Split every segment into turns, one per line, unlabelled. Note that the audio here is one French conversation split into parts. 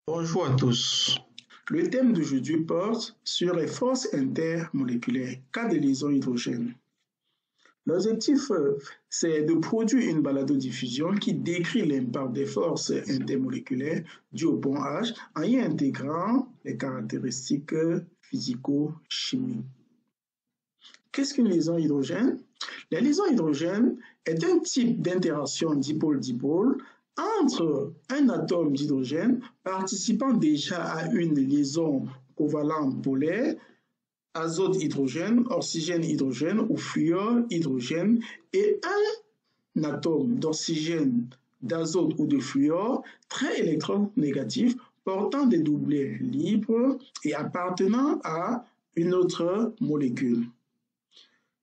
Bonjour à tous. Le thème d'aujourd'hui porte sur les forces intermoléculaires, cas de liaison hydrogène. L'objectif, c'est de produire une baladodiffusion qui décrit l'impact des forces intermoléculaires dues au pont H en y intégrant les caractéristiques physico-chimiques. Qu'est-ce qu'une liaison hydrogène? La liaison hydrogène est un type d'interaction dipôle-dipôle entre un atome d'hydrogène participant déjà à une liaison covalente polaire, azote-hydrogène, oxygène-hydrogène ou fluor-hydrogène, et un atome d'oxygène, d'azote ou de fluor très électronégatif portant des doublets libres et appartenant à une autre molécule.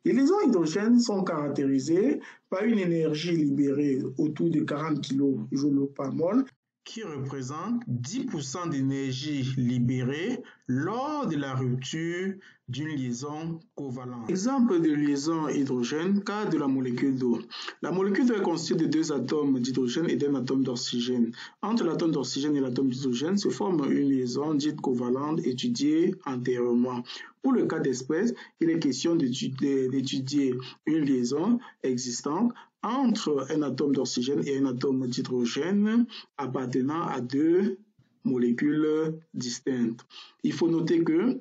Les liaisons hydrogènes sont caractérisées par une énergie libérée autour de 40 kJ par mol, qui représente 10% d'énergie libérée lors de la rupture d'une liaison covalente. Exemple de liaison hydrogène, cas de la molécule d'eau. La molécule d'eau est constituée de deux atomes d'hydrogène et d'un atome d'oxygène. Entre l'atome d'oxygène et l'atome d'hydrogène se forme une liaison dite covalente étudiée antérieurement. Pour le cas d'espèce, il est question d'étudier une liaison existante entre un atome d'oxygène et un atome d'hydrogène appartenant à deux molécules distinctes. Il faut noter que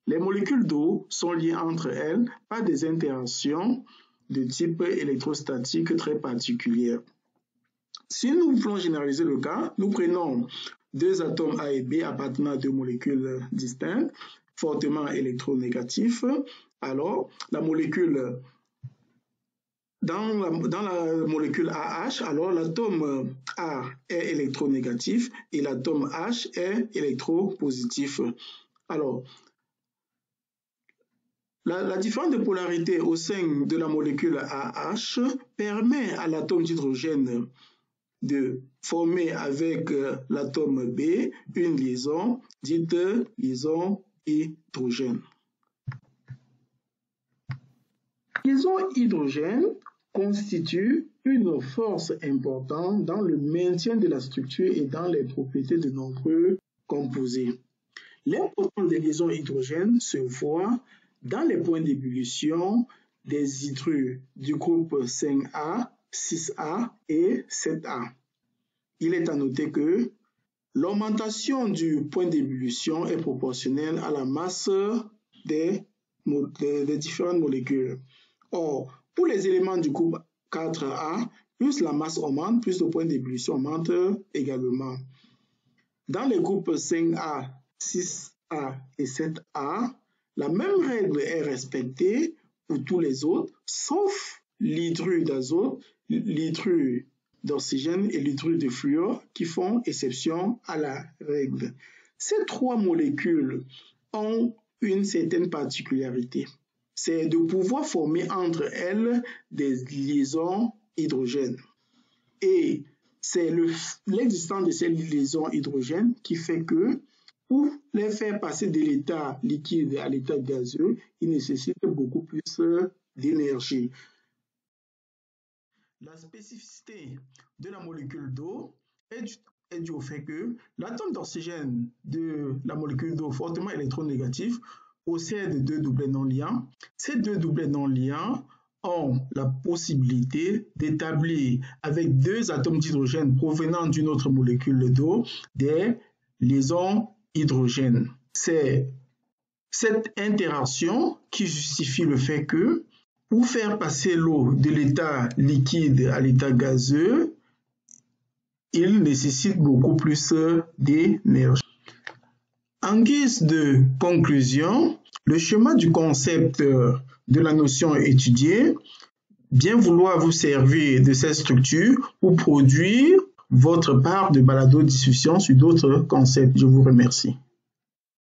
les molécules d'eau sont liées entre elles par des interactions de type électrostatique très particulières. Si nous voulons généraliser le cas, nous prenons deux atomes A et B appartenant à deux molécules distinctes, fortement électronégatifs. Alors, la molécule dans la molécule AH, alors l'atome A est électronégatif et l'atome H est électropositif. Alors, la différence de polarité au sein de la molécule AH permet à l'atome d'hydrogène de former avec l'atome B une liaison dite liaison hydrogène. La liaison hydrogène constitue une force importante dans le maintien de la structure et dans les propriétés de nombreux composés. L'importance des liaisons hydrogènes se voit dans les points d'ébullition des hydrures du groupe 5A, 6A et 7A. Il est à noter que l'augmentation du point d'ébullition est proportionnelle à la masse des différentes molécules. Or, pour les éléments du groupe 4A, plus la masse augmente, plus le point d'ébullition augmente également. Dans les groupes 5A, 6A et 7A, la même règle est respectée pour tous les autres, sauf l'hydrure d'azote, l'hydrure d'oxygène et l'hydrure de fluor qui font exception à la règle. Ces trois molécules ont une certaine particularité. C'est de pouvoir former entre elles des liaisons hydrogènes. Et c'est l'existence de ces liaisons hydrogènes qui fait que pour les faire passer de l'état liquide à l'état gazeux, il nécessite beaucoup plus d'énergie. La spécificité de la molécule d'eau est due au fait que l'atome d'oxygène de la molécule d'eau fortement électronégatif possède deux doublets non liants. Ces deux doublets non liants ont la possibilité d'établir avec deux atomes d'hydrogène provenant d'une autre molécule d'eau des liaisons hydrogènes. C'est cette interaction qui justifie le fait que pour faire passer l'eau de l'état liquide à l'état gazeux, il nécessite beaucoup plus d'énergie. En guise de conclusion, le schéma du concept de la notion étudiée, bien vouloir vous servir de cette structure pour produire votre part de baladodiffusion sur d'autres concepts. Je vous remercie.